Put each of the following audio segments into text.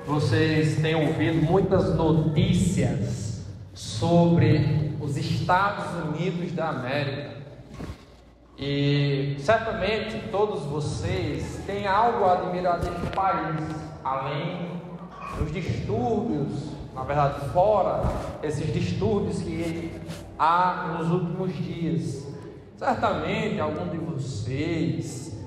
Vocês têm ouvido muitas notícias sobre os Estados Unidos da América. E certamente todos vocês têm algo a admirar deste país, além dos distúrbios, na verdade fora esses distúrbios que há nos últimos dias. Certamente algum de vocês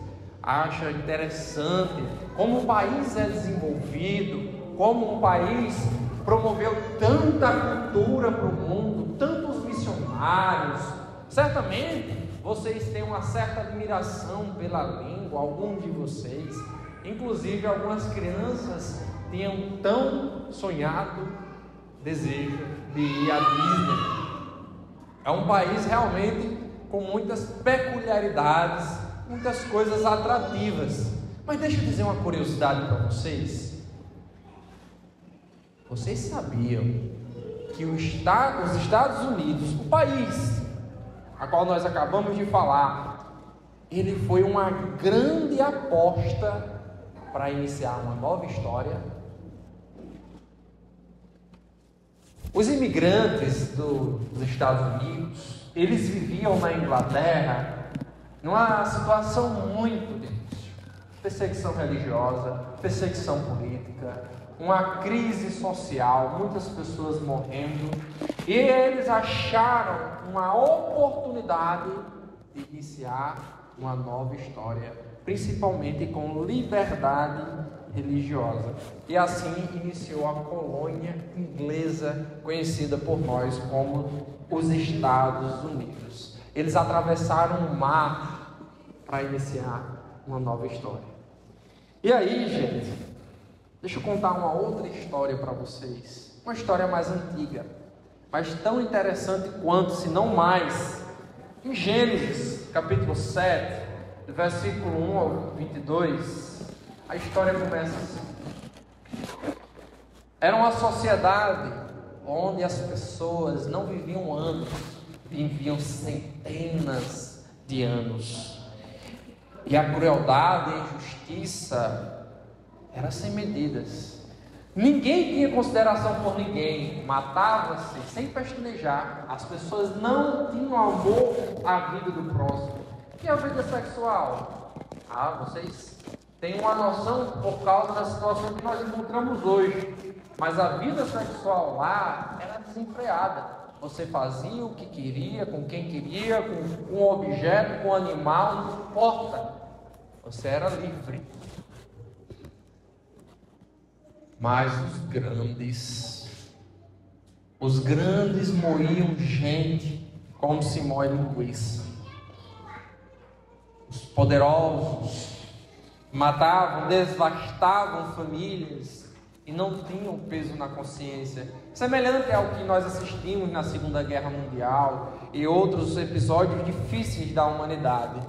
acha interessante como o país é desenvolvido, como um país promoveu tanta cultura para o mundo, tantos missionários. Certamente vocês têm uma certa admiração pela língua, alguns de vocês, inclusive algumas crianças tinham tão sonhado desejo de ir à Disney. É um país realmente com muitas peculiaridades, muitas coisas atrativas. Mas deixa eu dizer uma curiosidade para vocês. Vocês sabiam que os Estados Unidos, o país a qual nós acabamos de falar, ele foi uma grande aposta para iniciar uma nova história? Os imigrantes dos Estados Unidos, eles viviam na Inglaterra numa situação muito difícil. Perseguição religiosa, perseguição política, uma crise social, muitas pessoas morrendo. E eles acharam uma oportunidade de iniciar uma nova história, principalmente com liberdade religiosa. E assim iniciou a colônia inglesa, conhecida por nós como os Estados Unidos. Eles atravessaram o mar para iniciar uma nova história. E aí, gente, deixa eu contar uma outra história para vocês. Uma história mais antiga, mas tão interessante quanto, se não mais. Em Gênesis, capítulo 7, do versículo 1 ao 22, a história começa assim. Era uma sociedade onde as pessoas não viviam anos, viviam centenas de anos. E a crueldade e a injustiça era sem medidas. Ninguém tinha consideração por ninguém, matava-se sem pestanejar. As pessoas não tinham amor à vida do próximo. E a vida sexual? Vocês têm uma noção por causa da situação que nós encontramos hoje. Mas a vida sexual lá era desenfreada. Você fazia o que queria, com quem queria, com um objeto, com um animal, não importa. Você era livre. Mas os grandes moíam gente como se moe linguiça. Os poderosos matavam, devastavam famílias e não tinham peso na consciência. Semelhante ao que nós assistimos na Segunda Guerra Mundial e outros episódios difíceis da humanidade.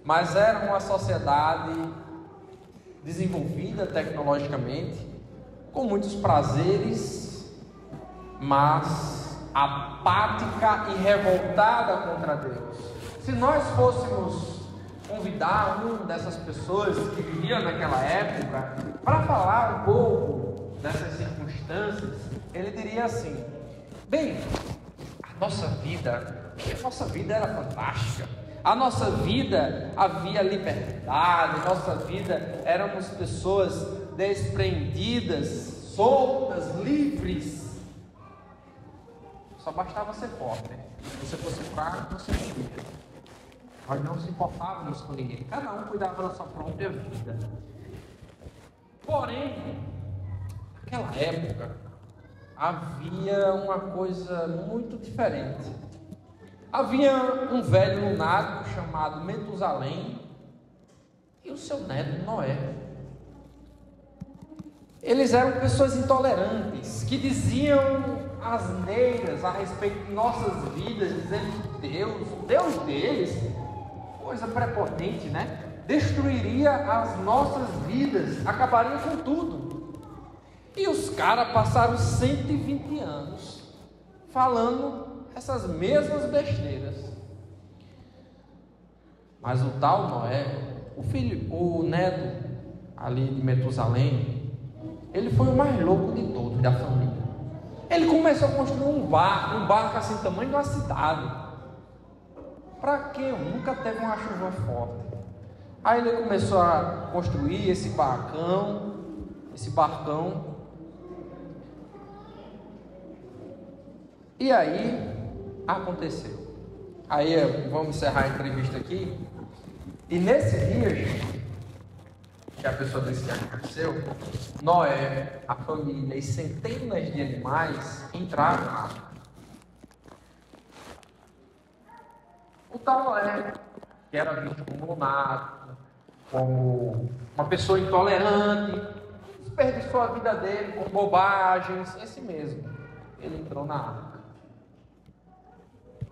Mas era uma sociedade desenvolvida tecnologicamente, com muitos prazeres, mas apática e revoltada contra Deus. Se nós fôssemos convidar uma dessas pessoas que viviam naquela época para falar um pouco dessas circunstâncias, ele diria assim: bem, a nossa vida era fantástica. A nossa vida havia liberdade, a nossa vida éramos pessoas desprendidas, soltas, livres. Só bastava ser forte. Se você fosse fraco, você morria. Nós não se importávamos com ninguém. Cada um cuidava da sua própria vida. Porém, naquela época, havia uma coisa muito diferente. Havia um velho lunático chamado Metusalém e o seu neto Noé. Eles eram pessoas intolerantes, que diziam asneiras a respeito de nossas vidas, dizendo que o Deus deles, coisa prepotente, né? Destruiria as nossas vidas, acabaria com tudo. E os caras passaram 120 anos falando essas mesmas besteiras. Mas o tal Noé, o neto ali de Metusalém, Ele foi o mais louco de todos da família. Ele começou a construir um barco assim, tamanho de uma cidade. Para quê? Nunca teve uma chuva forte. Aí ele começou a construir esse barcão. E aí aconteceu. Aí vamos encerrar a entrevista aqui. E nesse dia, gente, que a pessoa disse que aconteceu, Noé, a família e centenas de animais entraram na arca. O tal Noé, que era visto como lunático, como uma pessoa intolerante, desperdiçou a vida dele com bobagens, esse mesmo. Ele entrou na arca.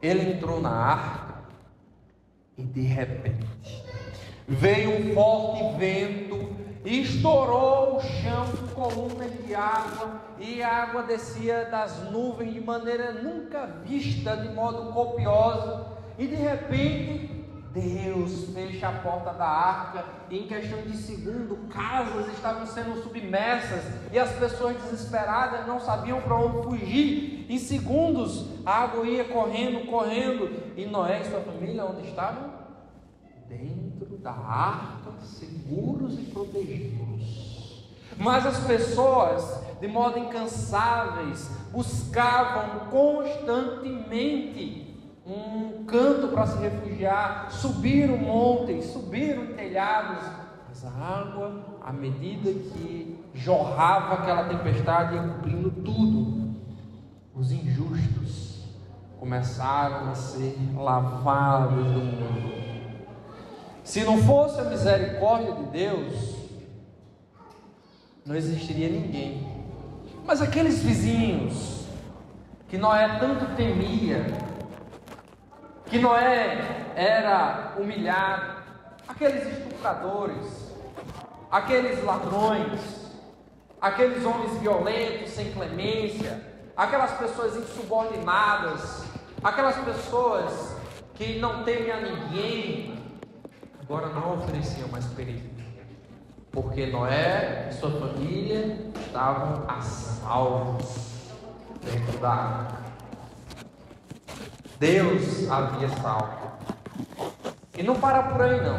Ele entrou na arca e de repente veio um forte vento e estourou o chão com colunas de água, e a água descia das nuvens de maneira nunca vista, de modo copioso, e de repente Deus fecha a porta da arca, e em questão de segundo, casas estavam sendo submersas, e as pessoas desesperadas não sabiam para onde fugir. Em segundos, a água ia correndo, e Noé e sua família, onde estavam? Dentro da arca, seguros e protegidos. Mas as pessoas, de modo incansáveis, buscavam constantemente um canto para se refugiar, subiram montes, subiram telhados, mas a água, à medida que jorrava aquela tempestade, ia cobrindo tudo. Os injustos começaram a ser lavados do mundo. Se não fosse a misericórdia de Deus, não existiria ninguém. Mas aqueles vizinhos que Noé tanto temia, que Noé era humilhado, aqueles estupradores, aqueles ladrões, aqueles homens violentos, sem clemência, aquelas pessoas insubordinadas, aquelas pessoas que não temem a ninguém, agora não ofereciam mais perigo, porque Noé e sua família estavam a salvos dentro da arca. Deus havia salvo. E não para por aí não.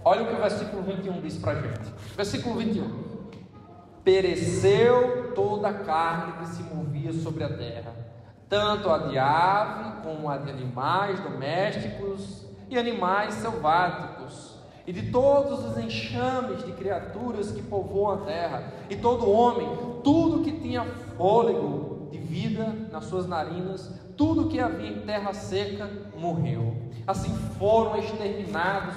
Olha o que o versículo 21 diz para a gente. Versículo 21. Pereceu toda a carne que se movia sobre a terra, tanto a de ave como a de animais domésticos e animais selváticos, e de todos os enxames de criaturas que povoam a terra, e todo homem, tudo que tinha fôlego de vida nas suas narinas, tudo que havia em terra seca morreu. Assim foram exterminados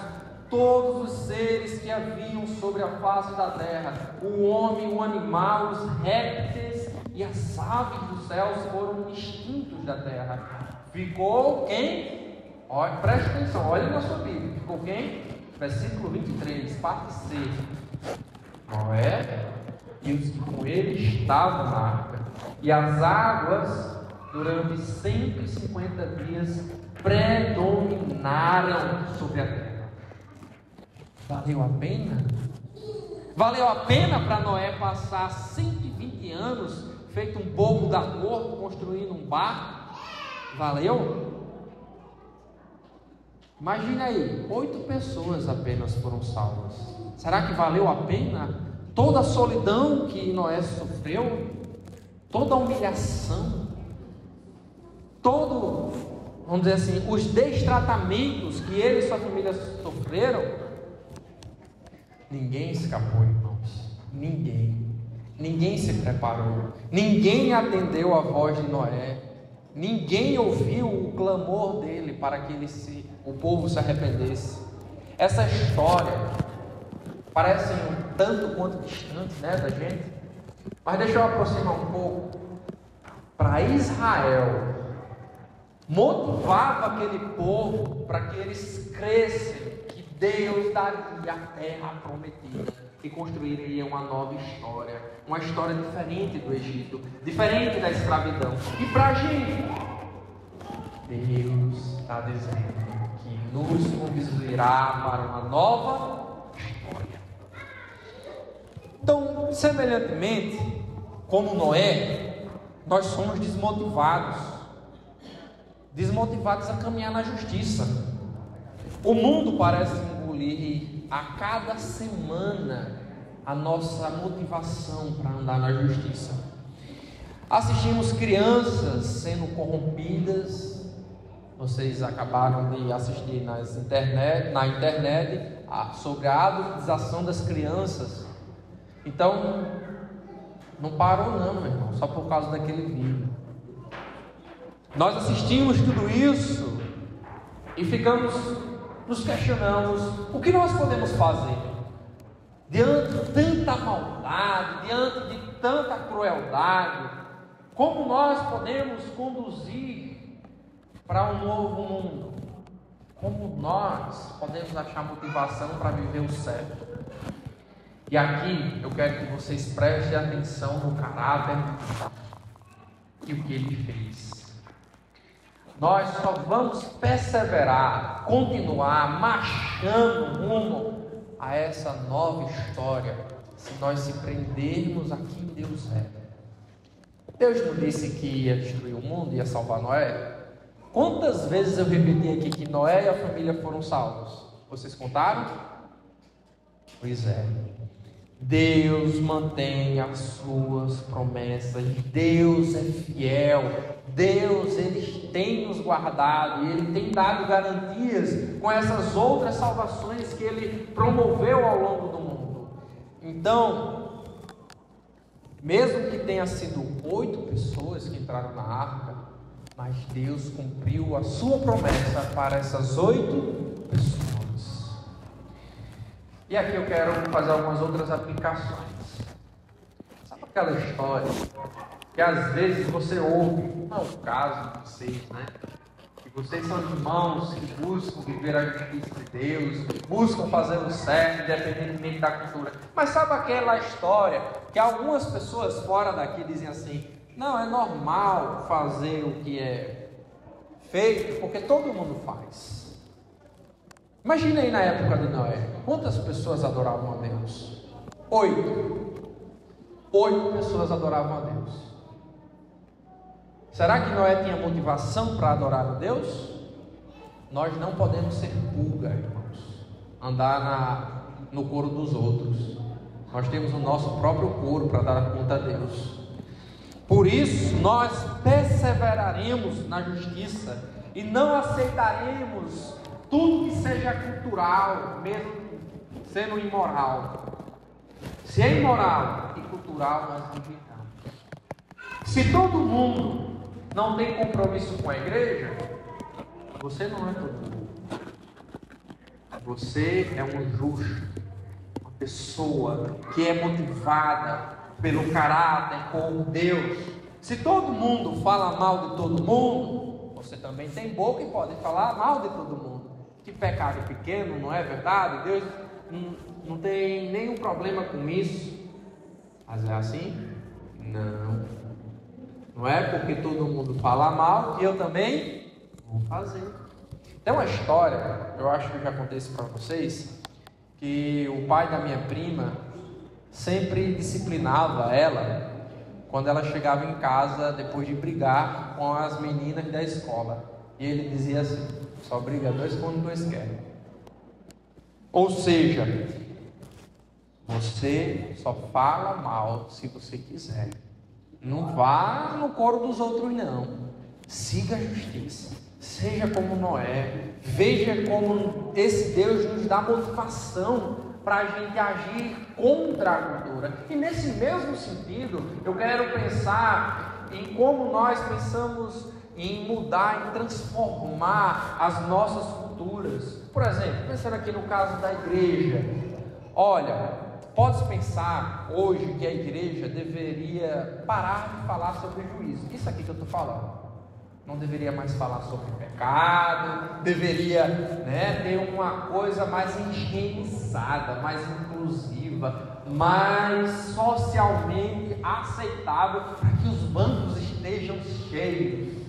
todos os seres que haviam sobre a face da terra, o homem, o animal, os répteis e as aves dos céus foram extintos da terra. Ficou quem? Olha, preste atenção, olha na sua Bíblia. Ficou quem? Versículo 23, parte C. Noé e os que com ele estavam na arca. E as águas, durante 150 dias, predominaram sobre a terra. Valeu a pena? Valeu a pena para Noé passar 120 anos feito um bobo da corte, construindo um barco? Valeu? Imagina aí, 8 pessoas apenas foram salvas. Será que valeu a pena toda a solidão que Noé sofreu? Toda a humilhação? Vamos dizer assim, os destratamentos que ele e sua família sofreram? Ninguém escapou, irmãos. Ninguém se preparou. Ninguém atendeu a voz de Noé. Ninguém ouviu o clamor dele para que o povo se arrependesse. Essa história parece um tanto quanto distante, né, da gente. Mas deixa eu aproximar um pouco. Para Israel, motivava aquele povo para que eles crescem, que Deus daria a terra prometida e construiria uma nova história, uma história diferente do Egito, diferente da escravidão. E para a gente, Deus está dizendo que nos conduzirá para uma nova história. Então, semelhantemente, como Noé, nós somos desmotivados a caminhar na justiça. O mundo parece engolir a cada semana a nossa motivação para andar na justiça. Assistimos crianças sendo corrompidas. Vocês acabaram de assistir na internet sobre a adultização das crianças. Então, não parou não, meu irmão, só por causa daquele vídeo. Nós assistimos tudo isso e nos questionamos: o que nós podemos fazer? Diante de tanta maldade, diante de tanta crueldade, como nós podemos conduzir para um novo mundo? Como nós podemos achar motivação para viver o certo? E aqui eu quero que vocês prestem atenção no caráter e o que ele fez. Nós só vamos perseverar, continuar marchando rumo a essa nova história se nós se prendermos aqui em Deus é. Deus não disse que ia destruir o mundo, ia salvar Noé? Quantas vezes eu repeti aqui que Noé e a família foram salvos? Vocês contaram? Pois é. Deus mantém as suas promessas. Deus é fiel. Deus, Ele tem nos guardado e Ele tem dado garantias com essas outras salvações que Ele promoveu ao longo do mundo. Então, mesmo que tenha sido 8 pessoas que entraram na arca, mas Deus cumpriu a sua promessa para essas 8 pessoas. E aqui eu quero fazer algumas outras aplicações. Sabe aquela história que às vezes você ouve, não é o caso de vocês, né? Que vocês são irmãos que buscam viver a justiça de Deus, buscam fazer o certo, independentemente da cultura. Mas sabe aquela história que algumas pessoas fora daqui dizem assim: não, é normal fazer o que é feito, porque todo mundo faz. Imagina aí na época de Noé, quantas pessoas adoravam a Deus? 8 pessoas adoravam a Deus. Será que Noé tinha motivação para adorar a Deus? Nós não podemos ser pulga, irmãos, andar no coro dos outros. Nós temos o nosso próprio coro para dar conta a Deus. Por isso, nós perseveraremos na justiça e não aceitaremos tudo que seja cultural, mesmo sendo imoral. Se é imoral e cultural, nós rejeitamos. Se todo mundo não tem compromisso com a igreja, você não é todo mundo. Você é um justo, uma pessoa que é motivada pelo caráter com Deus. Se todo mundo fala mal de todo mundo, você também tem boca e pode falar mal de todo mundo. Que pecado pequeno, não é verdade? Deus não tem nenhum problema com isso. Mas é assim? Não é porque todo mundo fala mal que eu também vou fazer. Tem uma história, eu acho que eu já contei isso para vocês, que o pai da minha prima sempre disciplinava ela quando ela chegava em casa depois de brigar com as meninas da escola. E ele dizia assim: só briga 2 quando 2 querem. Ou seja, você só fala mal se você quiser. Não vá no coro dos outros não. Siga a justiça. Seja como Noé. Veja como esse Deus nos dá motivação para a gente agir contra a cultura. E nesse mesmo sentido, eu quero pensar em como nós pensamos em mudar, em transformar as nossas culturas. Por exemplo, pensando aqui no caso da igreja. Olha, pode-se pensar hoje que a igreja deveria parar de falar sobre juízo. Isso aqui que eu estou falando. Não deveria mais falar sobre pecado, deveria, ter uma coisa mais higienizada, mais inclusiva, mais socialmente aceitável, para que os bancos estejam cheios.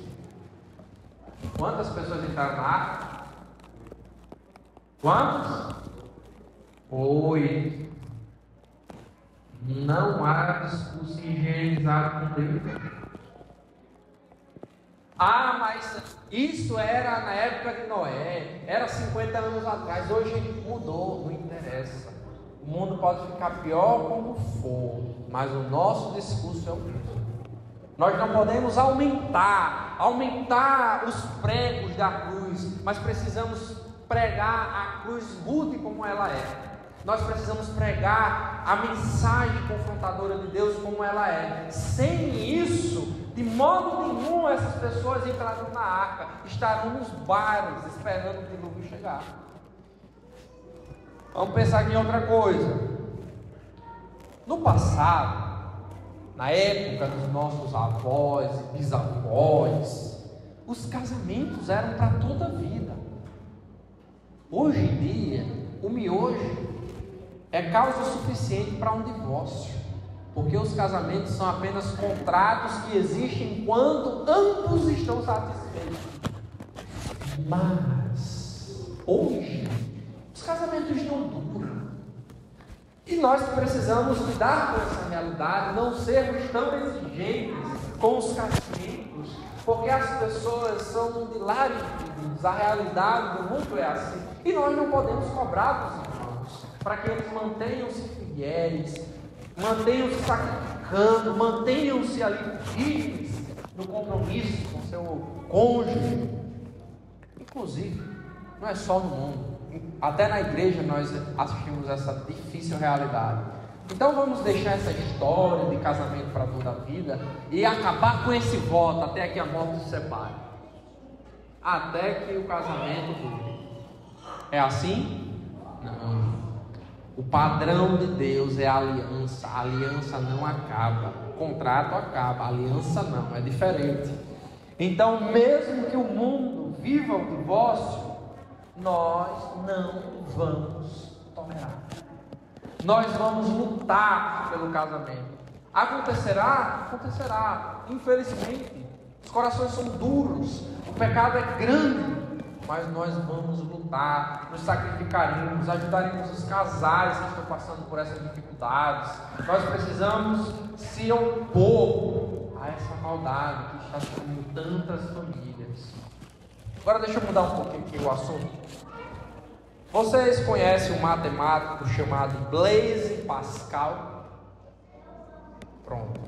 Quantas pessoas entraram na arca? Quantos? 8. Não há discurso higienizado com Deus. Ah, mas isso era na época de Noé, era 50 anos atrás, hoje mudou, não interessa. O mundo pode ficar pior como for, mas o nosso discurso é o mesmo. Nós não podemos aumentar os pregos da cruz, mas precisamos pregar a cruz rude como ela é. Nós precisamos pregar a mensagem confrontadora de Deus como ela é. Sem isso, de modo nenhum essas pessoas entrarão na arca, estarão nos bares esperando o dilúvio chegar. Vamos pensar aqui em outra coisa. No passado, na época dos nossos avós e bisavós, os casamentos eram para toda a vida. Hoje em dia, o miojo é causa suficiente para um divórcio, porque os casamentos são apenas contratos que existem enquanto ambos estão satisfeitos. Mas hoje os casamentos não duram, e nós precisamos lidar com essa realidade, não sermos tão exigentes com os casamentos, porque as pessoas são de lares divididos, a realidade do mundo é assim, e nós não podemos cobrar dos irmãos para que eles mantenham-se fiéis, mantenham-se sacrificando, mantenham-se ali firmes no compromisso com seu cônjuge. Inclusive, não é só no mundo, até na igreja nós assistimos essa difícil realidade. Então vamos deixar essa história de casamento para toda a vida e acabar com esse voto até que a morte se separe, até que o casamento dure. É assim? Não. O padrão de Deus é a aliança. A aliança não acaba, o contrato acaba, a aliança não, é diferente. Então, mesmo que o mundo viva o divórcio, nós não vamos tolerar. Nós vamos lutar pelo casamento. Acontecerá? Acontecerá. Infelizmente, os corações são duros, o pecado é grande, mas nós vamos lutar, nos sacrificaremos, ajudaremos os casais que estão passando por essas dificuldades. Nós precisamos se opor a essa maldade que está destruindo tantas famílias. Agora deixa eu mudar um pouquinho aqui o assunto. Vocês conhecem um matemático chamado Blaise Pascal? Pronto.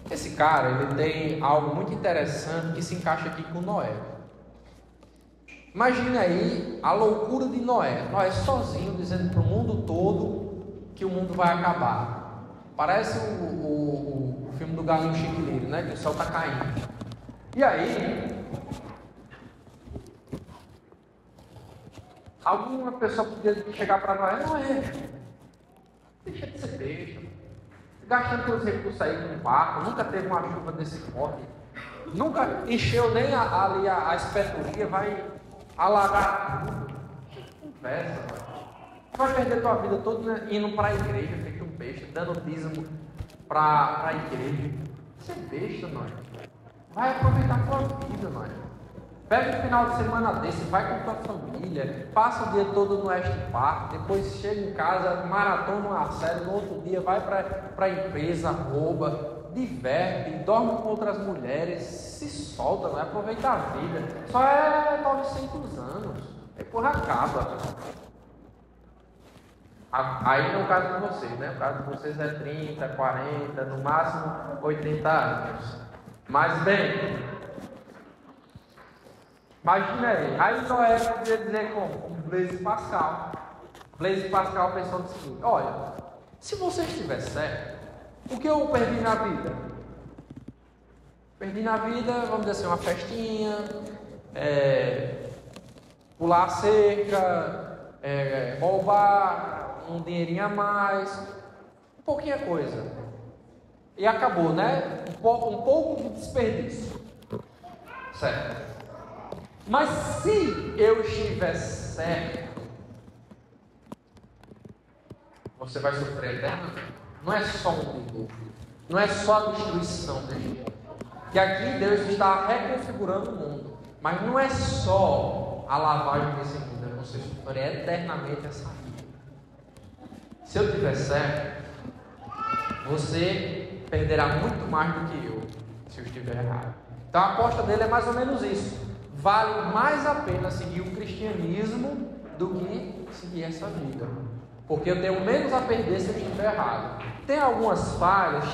Esse cara, ele tem algo muito interessante que se encaixa aqui com Noé. Imagine aí a loucura de Noé. Noé sozinho dizendo para o mundo todo que o mundo vai acabar. Parece o filme do Galinho Chiquilheiro, né? Que o céu está caindo. E aí, alguma pessoa podia chegar para Noé, deixa de ser besta, gastando todos os recursos aí com barco, nunca teve uma chuva desse porte, nunca encheu nem ali a espetoria, vai alagar tudo. Conversa, vai perder tua vida toda indo para a igreja, feito um besta, dando dízimo para a igreja. Você é besta, Noé. Vai aproveitar a tua vida, Noé. Pega um final de semana desse, vai com tua família, passa o dia todo no Oeste Park, depois chega em casa, maratona uma série, no outro dia vai para a empresa, rouba, diverte, dorme com outras mulheres, se solta, não é? Aproveita a vida. Só é 900 anos, depois acaba. Aí no caso de vocês, né? O caso de vocês é 30, 40, no máximo 80 anos. Mas bem, imagina aí Noé podia dizer como Blaise Pascal. Blaise Pascal pensou no seguinte: olha, se você estiver certo, o que eu perdi na vida? Perdi na vida, vamos dizer assim, uma festinha, pular a cerca, roubar um dinheirinho a mais, pouquinha coisa. E acabou, né? Um pouco de desperdício. Certo. Mas se eu estiver certo, você vai sofrer eternamente. Não é só um dilúvio, não é só a destruição deste mundo. Que aqui Deus está reconfigurando o mundo, mas não é só a lavagem desse mundo, é você sofrer eternamente essa vida. Se eu estiver certo, você perderá muito mais do que eu, se eu estiver errado. Então a aposta dele é mais ou menos isso: vale mais a pena seguir o cristianismo do que seguir essa vida, porque eu tenho menos a perder se eu estiver errado. Tem algumas falhas,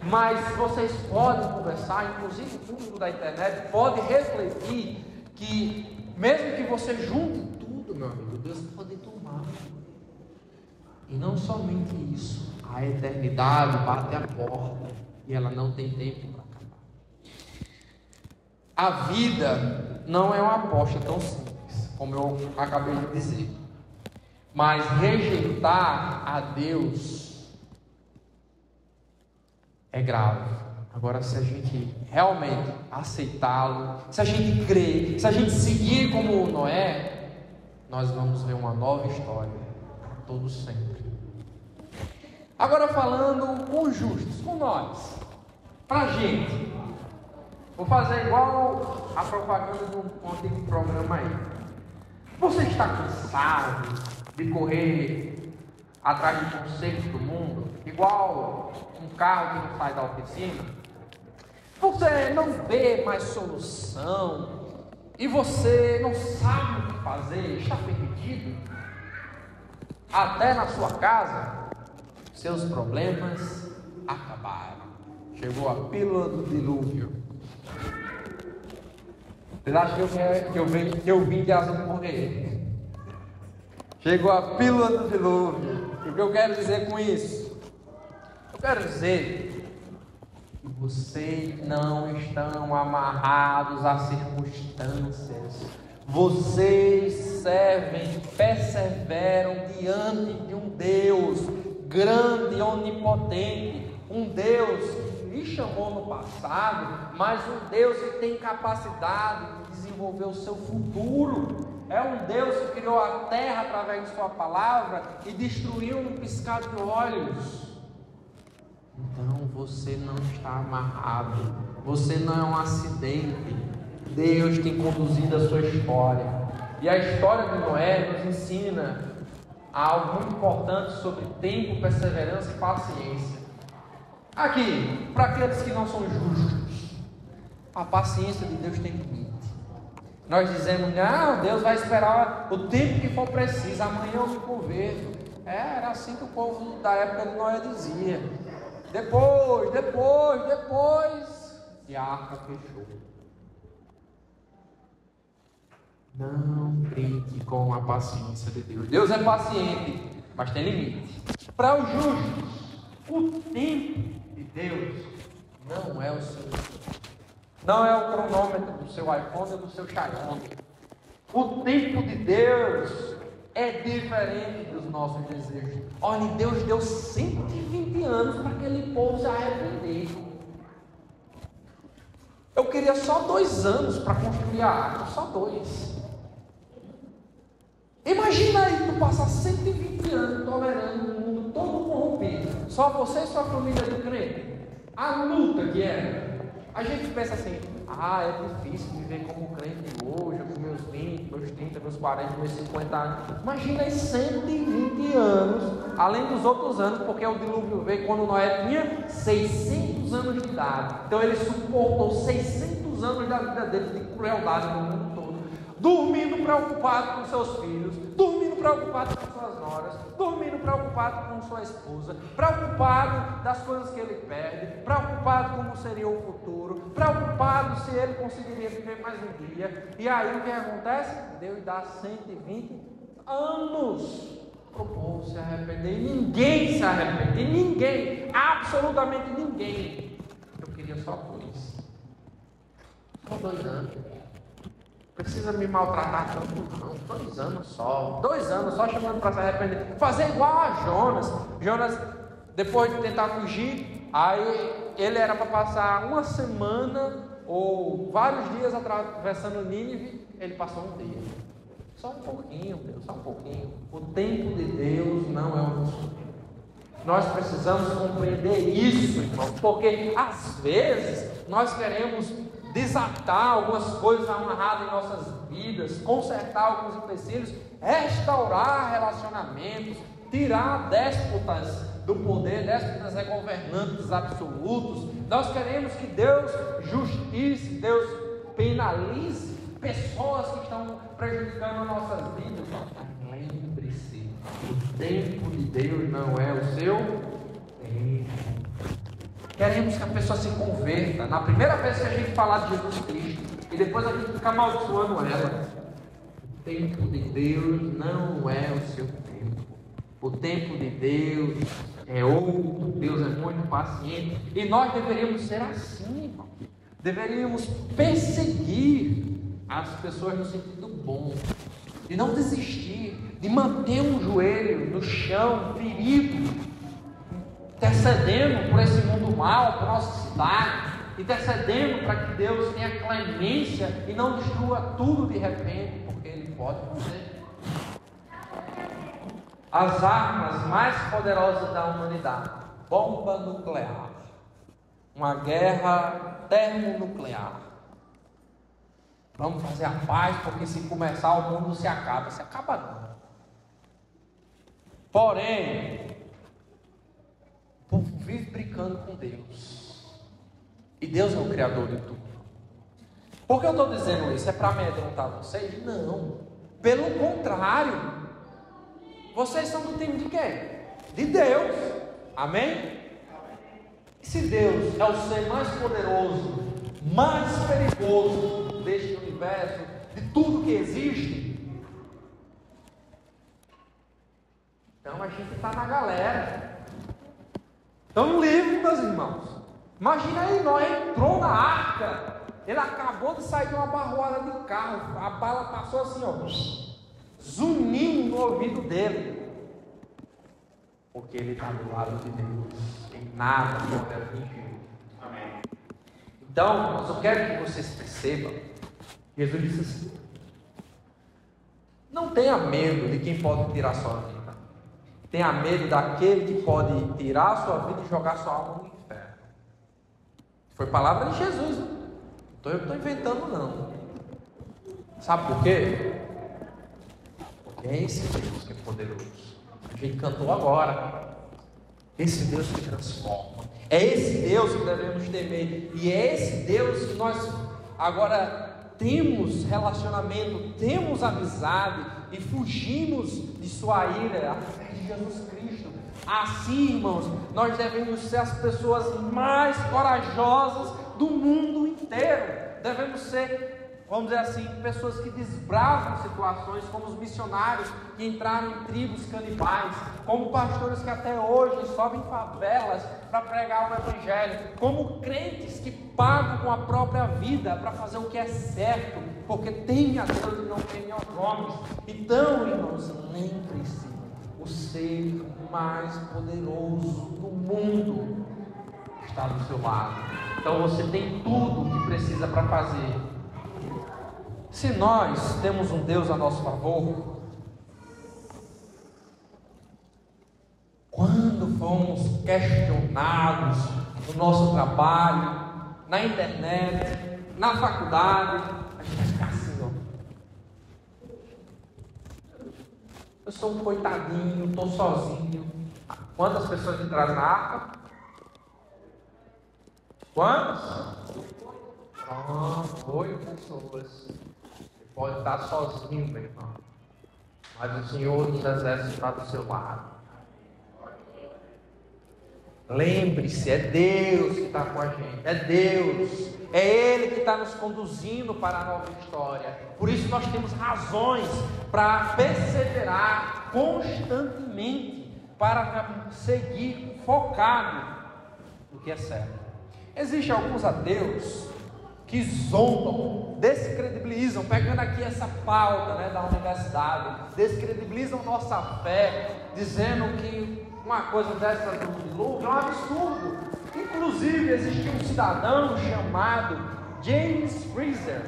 mas vocês podem conversar, inclusive o público da internet pode refletir que mesmo que você junte tudo, meu amigo, Deus pode tomar. E não somente isso, a eternidade bate a porta e ela não tem tempo para acabar. A vida não é uma aposta tão simples, como eu acabei de dizer. Mas rejeitar a Deus é grave. Agora, se a gente realmente aceitá-lo, se a gente crer, se a gente seguir como Noé, nós vamos ver uma nova história para todos sempre. Agora falando com os justos, com nós, para a gente, vou fazer igual a propaganda do antigo programa aí. Você está cansado de correr atrás de conceitos do mundo, igual um carro que não sai da oficina? Você não vê mais solução e você não sabe o que fazer, está perdido? Até na sua casa, seus problemas acabaram. Chegou a pílula do dilúvio. Vocês acham que eu vim de azul morrer? Chegou a pílula do dilúvio. E o que eu quero dizer com isso? Eu quero dizer que vocês não estão amarrados a circunstâncias. Vocês servem, perseveram diante de um Deus grande e onipotente, um Deus que lhe chamou no passado, mas um Deus que tem capacidade de desenvolver o seu futuro. É um Deus que criou a terra através de sua palavra e destruiu no piscar de olhos. Então você não está amarrado, você não é um acidente. Deus tem conduzido a sua história, e a história de Noé nos ensina algo muito importante sobre tempo, perseverança e paciência. Aqui, para aqueles que não são justos, a paciência de Deus tem limite. Nós dizemos, não, Deus vai esperar o tempo que for preciso, amanhã eu me converto. Era assim que o povo da época de Noé dizia. Depois, e a arca fechou. Não brinque com a paciência de Deus. Deus é paciente, mas tem limite. Para os justos, o tempo de Deus não é o seu. Não é o cronômetro do seu iPhone ou do seu Xiaomi. O tempo de Deus é diferente dos nossos desejos. Olha, Deus deu 120 anos para aquele povo se arrepender. Eu queria só 2 anos para construir a arca, só 2. Imagina aí tu passar 120 anos tolerando o mundo todo corrompido, só você e sua família do crente. A luta que era. A gente pensa assim, é difícil viver como crente hoje, com meus 20, meus 30, meus 40, meus 50 anos. Imagina aí 120 anos, além dos outros anos, porque o dilúvio veio quando Noé tinha 600 anos de idade. Então ele suportou 600 anos da vida dele de crueldade no mundo todo, dormindo preocupado com seus filhos, dormindo preocupado com suas noras, dormindo preocupado com sua esposa, preocupado das coisas que ele perde, preocupado como seria o futuro, preocupado se ele conseguiria viver mais um dia. E aí o que acontece? Deus dá 120 anos para o povo se arrepender, e ninguém se arrepende, ninguém, absolutamente ninguém. Eu queria só 2. Só 2 anos. Precisa me maltratar tanto não, 2 anos só, 2 anos só chamando para se arrepender. Fazer igual a Jonas. Jonas, depois de tentar fugir, aí ele era para passar 1 semana ou vários dias atravessando Nínive, ele passou 1 dia. Só um pouquinho, Deus, só um pouquinho. O tempo de Deus não é o nosso tempo. Nós precisamos compreender isso, irmão, porque às vezes nós queremos desatar algumas coisas amarradas em nossas vidas, consertar alguns empecilhos, restaurar relacionamentos, tirar déspotas do poder, déspotas é governantes absolutos. Nós queremos que Deus justice, Deus penalize pessoas que estão prejudicando nossas vidas. Lembre-se, o tempo de Deus não é o seu tempo. Queremos que a pessoa se converta. Na primeira vez que a gente falar de Jesus Cristo, e depois a gente fica amaldiçoando ela. O tempo de Deus não é o seu tempo. O tempo de Deus é outro. Deus é muito paciente. E nós deveríamos ser assim, irmão. Deveríamos perseguir as pessoas no sentido bom. De não desistir. De manter um joelho no chão, ferido. Intercedendo por esse mundo mal, por nossa cidade. Intercedendo para que Deus tenha clemência e não destrua tudo de repente. Porque Ele pode fazer. As armas mais poderosas da humanidade: bomba nuclear, uma guerra termonuclear. Vamos fazer a paz, porque se começar o mundo se acaba. Se acaba não. Porém, o povo vive brincando com Deus. E Deus é o Criador de tudo. Por que eu estou dizendo isso? É para amedrontar vocês? Não. Pelo contrário. Vocês são do time de quem? De Deus. Amém? E se Deus é o ser mais poderoso, mais perigoso deste universo, de tudo que existe, então a gente está na galera. Estamos livres, meus irmãos. Imagina aí, Noé entrou na arca. Ele acabou de sair de uma barroada de carro. A bala passou assim, ó, zunindo no ouvido dele. Porque ele está do lado de Deus. Tem nada pode atingir. Amém. Então, eu quero que vocês percebam. Jesus disse assim: não tenha medo de quem pode tirar sua vida. Tenha medo daquele que pode tirar a sua vida e jogar sua alma no inferno. Foi palavra de Jesus. Eu estou inventando não. Sabe por quê? Porque é esse Deus que é poderoso. A gente cantou agora. Esse Deus que transforma. É esse Deus que devemos temer. E é esse Deus que nós agora temos relacionamento, temos amizade e fugimos de sua ira através de Jesus Cristo. Assim, irmãos, nós devemos ser as pessoas mais corajosas do mundo inteiro. Devemos ser, vamos dizer assim, pessoas que desbravam situações, como os missionários que entraram em tribos canibais, como pastores que até hoje sobem favelas para pregar o evangelho, como crentes que pagam com a própria vida para fazer o que é certo, porque temem a Deus e não temem aos homens. Então, irmãos, lembre-se, o ser mais poderoso do mundo está do seu lado. Então você tem tudo o que precisa para fazer. Se nós temos um Deus a nosso favor, quando fomos questionados no nosso trabalho, na internet, na faculdade, a gente vai ficar assim, ó. Eu sou um coitadinho, estou sozinho. Quantas pessoas entraram na arca? Quantas? 8 pessoas. Você pode estar sozinho, meu irmão, mas o Senhor dos Exércitos está do seu lado. Lembre-se, é Deus que está com a gente. É Deus. É Ele que está nos conduzindo para a nova história. Por isso nós temos razões para perseverar constantemente, para seguir focado no que é certo. Existem alguns ateus que zombam, descredibilizam, pegando aqui essa pauta, da universidade, descredibilizam nossa fé, dizendo que uma coisa dessa do dilúvio é um absurdo. Inclusive existe um cidadão chamado James Fraser.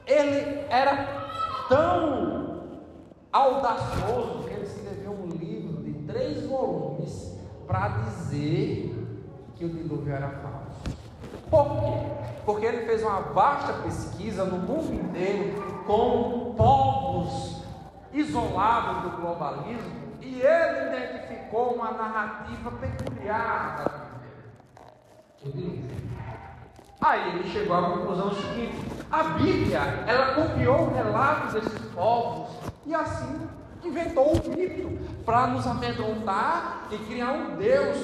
Ele era tão audacioso que ele escreveu um livro de 3 volumes para dizer que o dilúvio era falso. Por quê? Porque ele fez uma vasta pesquisa no mundo inteiro com povos isolados do globalismo, e ele identificou ficou uma narrativa peculiar da Bíblia. Aí ele chegou à conclusão seguinte: a Bíblia, ela copiou o relato desses povos e assim inventou um mito para nos amedrontar e criar um Deus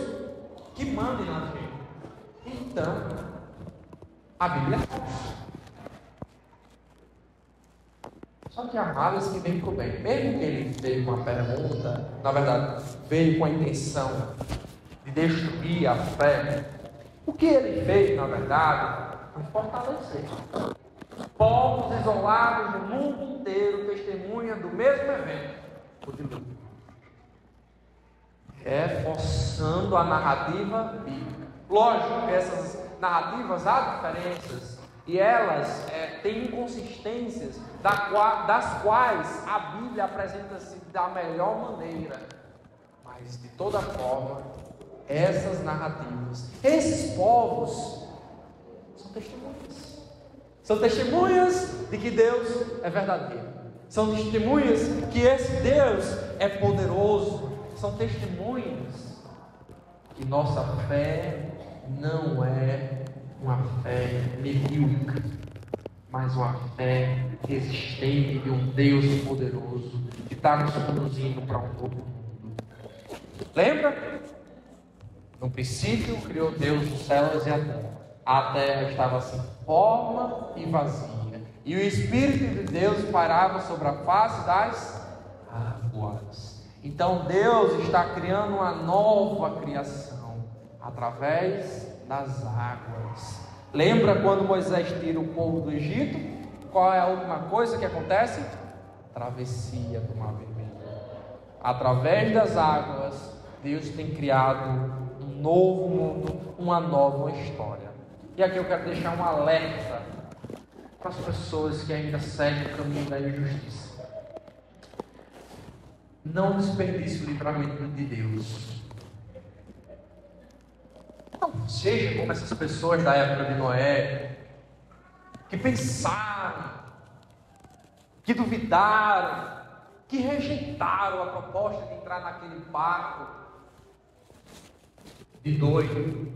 que mande na gente. Então, a Bíblia é falsa. Só que amados, que vem para o bem, mesmo que ele veio com uma pergunta, na verdade, veio com a intenção de destruir a fé, o que ele fez, na verdade, foi fortalecer. Povos isolados no mundo inteiro testemunham do mesmo evento, o dilúvio, reforçando a narrativa bíblica. Lógico que essas narrativas há diferenças e elas têm inconsistências das quais a Bíblia apresenta-se da melhor maneira, mas de toda forma, essas narrativas, esses povos são testemunhas. São testemunhas de que Deus é verdadeiro. São testemunhas que esse Deus é poderoso. São testemunhas que nossa fé não é uma fé medíocre, mas uma fé resistente de um Deus poderoso que está nos conduzindo para um novo mundo. Lembra? No princípio criou Deus os céus e a terra. A terra estava sem forma e vazia, e o Espírito de Deus pairava sobre a face das águas. Então Deus está criando uma nova criação através das águas. Lembra quando Moisés tira o povo do Egito? Qual é a última coisa que acontece? Travessia do Mar Vermelho. Através das águas, Deus tem criado um novo mundo, uma nova história. E aqui eu quero deixar um alerta para as pessoas que ainda seguem o caminho da injustiça. Não desperdice o livramento de Deus. Não seja como essas pessoas da época de Noé, que pensaram, que duvidaram, que rejeitaram a proposta de entrar naquele barco de doido.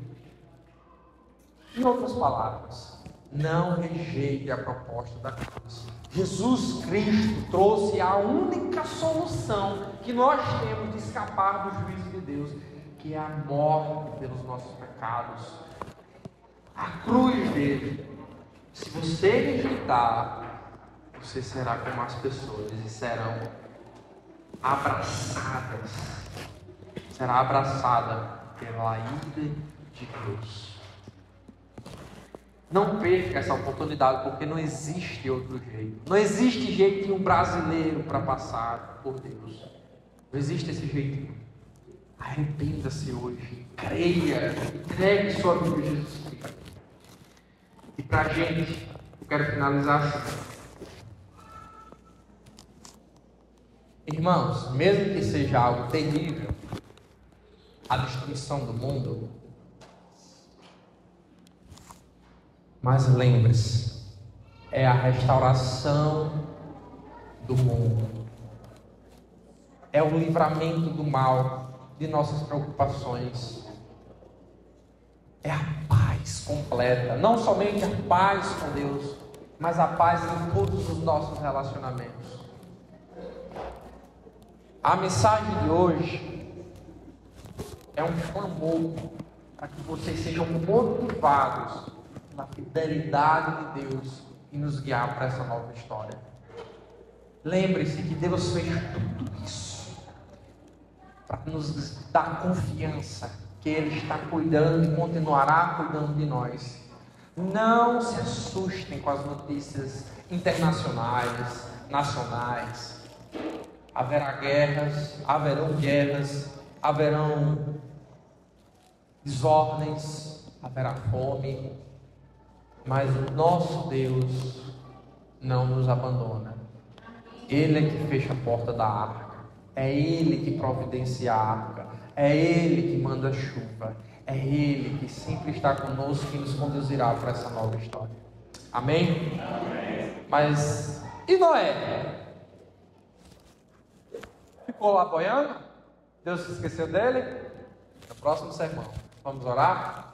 Em outras palavras, não rejeite a proposta da cruz. Jesus Cristo trouxe a única solução que nós temos de escapar do juízo de Deus, que é a morte pelos nossos pecados. A cruz dele. Se você rejeitar, você será como as pessoas e serão abraçadas. Será abraçada pela ira de Deus. Não perca essa oportunidade, porque não existe outro jeito. Não existe jeitinho brasileiro para passar por Deus. Não existe esse jeitinho. Arrependa-se hoje. Creia. Entregue sua vida a Jesus Cristo. E para a gente, eu quero finalizar assim. Irmãos, mesmo que seja algo terrível, a destruição do mundo, mas lembre-se, é a restauração do mundo, é o livramento do mal, de nossas preocupações, é a paz completa, não somente a paz com Deus, mas a paz em todos os nossos relacionamentos. A mensagem de hoje é um clamor para que vocês sejam motivados na fidelidade de Deus e nos guiar para essa nova história. Lembre-se que Deus fez tudo isso para nos dar confiança que Ele está cuidando e continuará cuidando de nós. Não se assustem com as notícias internacionais, nacionais. Haverão guerras, haverão desordens, haverá fome, mas o nosso Deus não nos abandona. Ele é que fecha a porta da arca, é Ele que providencia a arca, é Ele que manda a chuva, é Ele que sempre está conosco e nos conduzirá para essa nova história. Amém? Amém. Mas e Noé? Ficou lá boiando? Deus se esqueceu dele? No próximo sermão. Vamos orar?